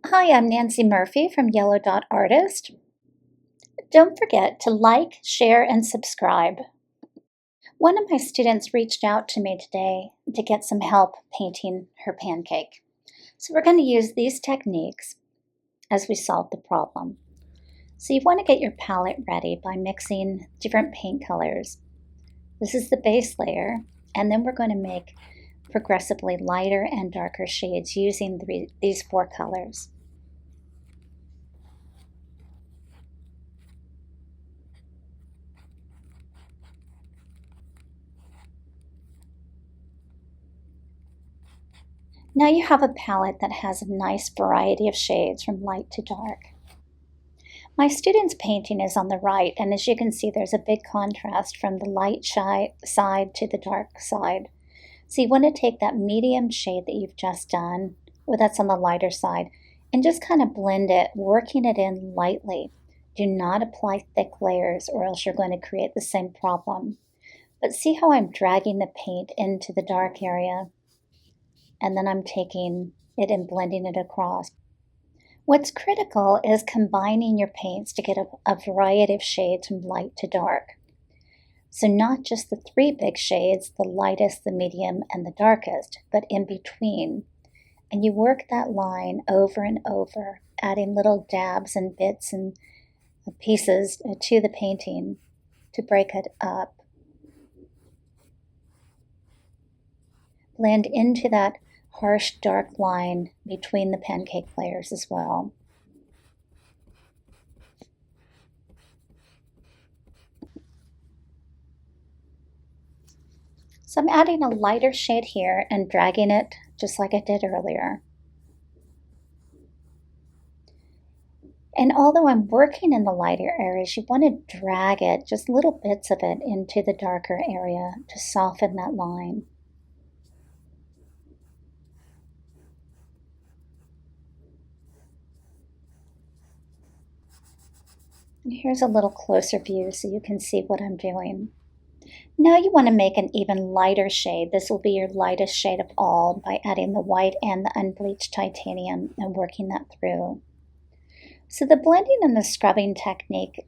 Hi, I'm Nancy Murphy from Yellow Dot Artist. Don't forget to like, share, and subscribe. One of my students reached out to me today to get some help painting her pancake. So we're going to use these techniques as we solve the problem. So you want to get your palette ready by mixing different paint colors. This is the base layer, and then we're going to make progressively lighter and darker shades using these four colors. Now you have a palette that has a nice variety of shades from light to dark. My student's painting is on the right, and as you can see, there's a big contrast from the light side to the dark side. So you want to take that medium shade that you've just done, or that's on the lighter side, and just kind of blend it, working it in lightly. Do not apply thick layers or else you're going to create the same problem. But see how I'm dragging the paint into the dark area? And then I'm taking it and blending it across. What's critical is combining your paints to get a variety of shades from light to dark. So not just the three big shades, the lightest, the medium, and the darkest, but in between. And you work that line over and over, adding little dabs and bits and pieces to the painting to break it up. Blend into that harsh dark line between the pancake layers as well. So I'm adding a lighter shade here and dragging it just like I did earlier. And although I'm working in the lighter areas, you want to drag it, just little bits of it, into the darker area to soften that line. And here's a little closer view so you can see what I'm doing. Now you want to make an even lighter shade. This will be your lightest shade of all by adding the white and the unbleached titanium and working that through. So the blending and the scrubbing technique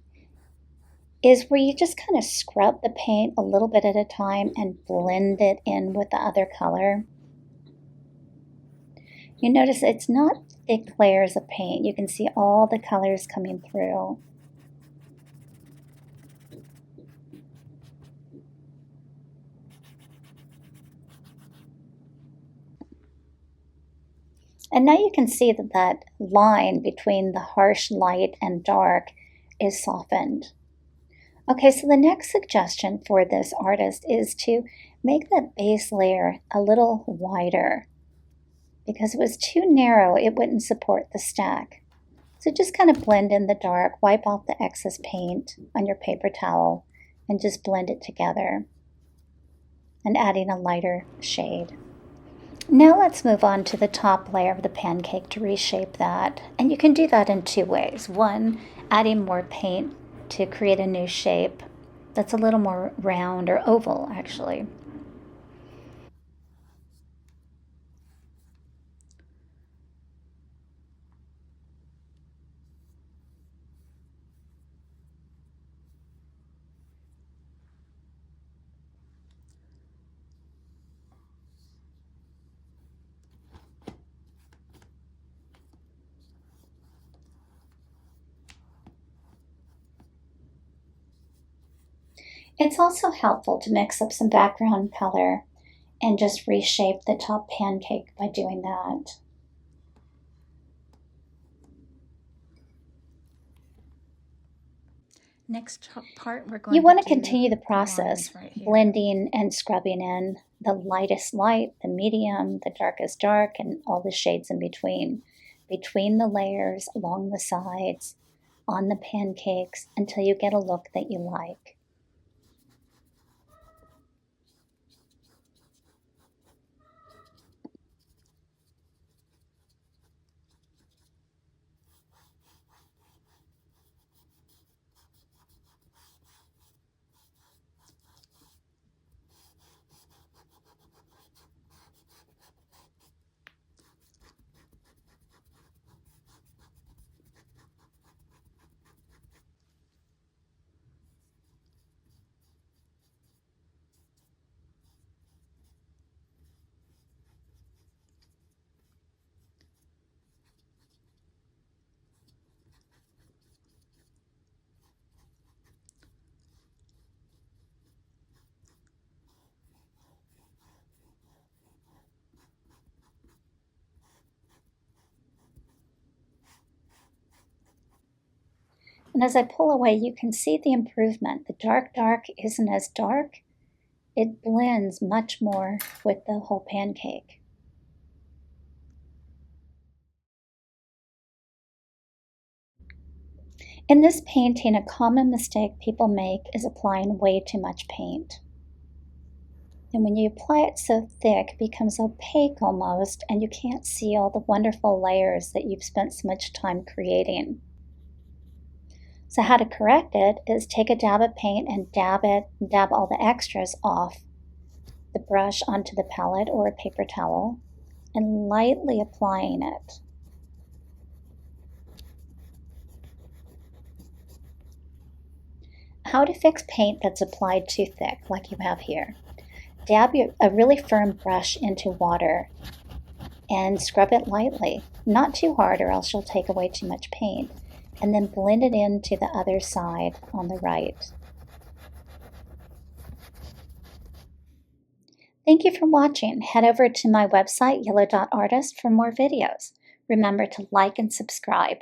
is where you just kind of scrub the paint a little bit at a time and blend it in with the other color. You notice it's not thick layers of paint. You can see all the colors coming through. And now you can see that that line between the harsh light and dark is softened. Okay, so the next suggestion for this artist is to make that base layer a little wider. Because if it was too narrow, it wouldn't support the stack. So just kind of blend in the dark, wipe off the excess paint on your paper towel, and just blend it together. And adding a lighter shade. Now let's move on to the top layer of the pancake to reshape that. And you can do that in two ways. One, adding more paint to create a new shape that's a little more round or oval, actually. It's also helpful to mix up some background color and just reshape the top pancake by doing that. Next part, we're going You want to do continue the process, right here. blending and scrubbing in the lightest light, the medium, the darkest dark, and all the shades in between the layers, along the sides, on the pancakes, until you get a look that you like. And as I pull away, you can see the improvement. The dark isn't as dark. It blends much more with the whole pancake. In this painting, a common mistake people make is applying way too much paint. And when you apply it so thick, it becomes opaque almost, and you can't see all the wonderful layers that you've spent so much time creating. So how to correct it is take a dab of paint and dab all the extras off the brush onto the palette or a paper towel and lightly applying it. How to fix paint that's applied too thick, like you have here. Dab a really firm brush into water and scrub it lightly, not too hard or else you'll take away too much paint, and then blend it into the other side on the right. Thank you for watching. Head over to my website, yellow.artist, for more videos. Remember to like and subscribe.